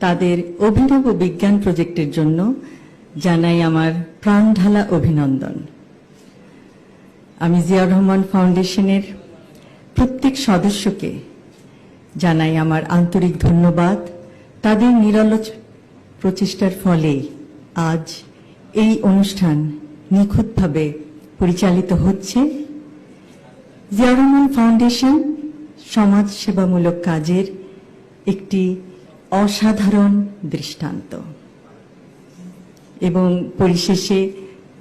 তাদের অভিনব বিজ্ঞান প্রজেক্টের জন্য জানাই আমার প্রাণঢালা অভিনন্দন। আমি জিয়াউর রহমান ফাউন্ডেশনের প্রত্যেক সদস্যকে জানাই আমার আন্তরিক ধন্যবাদ। তাদের নিরলস প্রচেষ্টার ফলে আজ এই অনুষ্ঠান নিখুঁতভাবে পরিচালিত হচ্ছে। জিয়াউর রহমান ফাউন্ডেশন সমাজ সেবামূলক কাজের একটি অসাধারণ দৃষ্টান্ত এবং পরিশেষে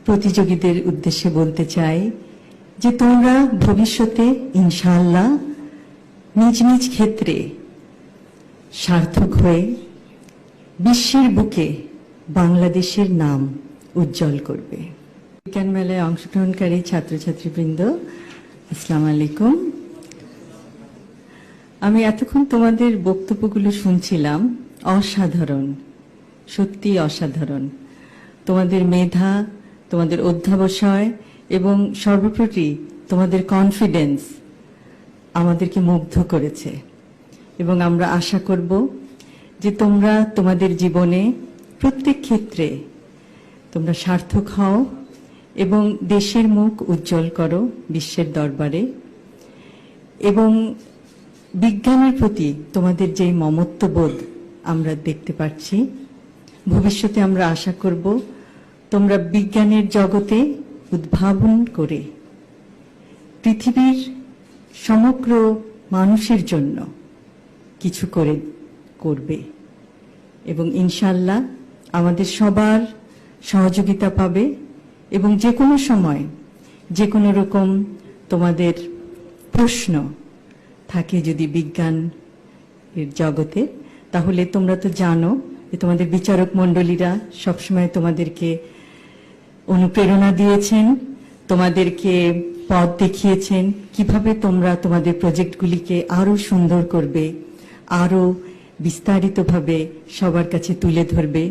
প্রতিযোগীদের উদ্দেশ্যে বলতে চাই যে তোমরা ভবিষ্যতে ইনশাআল্লাহ নিজ নিজ ক্ষেত্রে সার্থক হয়ে বিশ্বের বুকে বাংলাদেশের নাম উজ্জ্বল করবে। বিজ্ঞান মেলায় অংশগ্রহণকারী ছাত্রছাত্রীবৃন্দ, আসসালামু আলাইকুম। আমি এতক্ষণ তোমাদের বক্তব্যগুলো শুনছিলাম। অসাধারণ, সত্যি অসাধারণ। তোমাদের মেধা, তোমাদের অধ্যবসায় এবং সর্বোপরি তোমাদের কনফিডেন্স আমাদেরকে মুগ্ধ করেছে এবং আমরা আশা করব যে তোমরা তোমাদের জীবনে প্রত্যেক ক্ষেত্রে তোমরা সার্থক হও এবং দেশের মুখ উজ্জ্বল করো বিশ্বের দরবারে। এবং বিজ্ঞানের প্রতি তোমাদের যে মমত্ববোধ আমরা দেখতে পাচ্ছি, ভবিষ্যতে আমরা আশা করব তোমরা বিজ্ঞানের জগতে উদ্ভাবন করে পৃথিবীর সমগ্র মানুষের জন্য কিছু করবে এবং ইনশাআল্লাহ আমাদের সবার সহযোগিতা পাবে। এবং যে কোনো সময় যে কোনো রকম তোমাদের প্রশ্ন থাকে যদি বিজ্ঞান এর জগতে, তাহলে তোমরা তো জানো যে তোমাদের বিচারক মণ্ডলীরা সবসময় তোমাদেরকে অনুপ্রেরণা দিয়েছেন, তোমাদেরকে পথ দেখিয়েছেন কিভাবে তোমরা তোমাদের প্রজেক্টগুলিকে আরো সুন্দর করবে, আরো বিস্তারিতভাবে সবার কাছে তুলে ধরবে।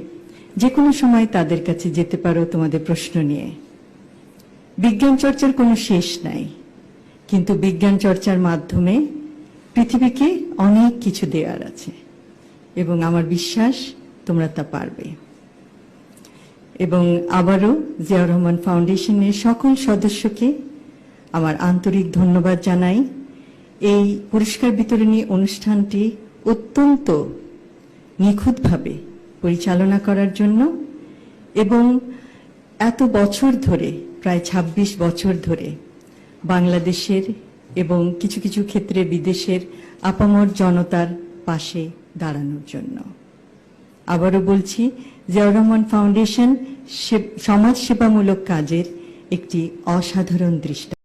যে কোনো সময় তাদের কাছে যেতে পারো তোমাদের প্রশ্ন নিয়ে। বিজ্ঞান চর্চার কোনো শেষ নাই, কিন্তু বিজ্ঞান চর্চার মাধ্যমে পৃথিবীকে অনেক কিছু দেওয়ার আছে এবং আমার বিশ্বাস তোমরা তা পারবে। এবং আবারও জিয়াউর রহমান ফাউন্ডেশনের সকল সদস্যকে আমার আন্তরিক ধন্যবাদ জানাই। এই পুরস্কার বিতরণী অনুষ্ঠানটি অত্যন্ত নিখুঁতভাবে পরিচালনা করার জন্য এবং এত বছর ধরে, প্রায় ২৬ বছর ধরে বাংলাদেশের এবং কিছু কিছু ক্ষেত্রে বিদেশের আপামর জনতার পাশে দাঁড়ানোর জন্য। আবারও বলছি, জিয়াউর রহমান ফাউন্ডেশন সমাজ সেবামূলক কাজের একটি অসাধারণ দৃষ্টান্ত।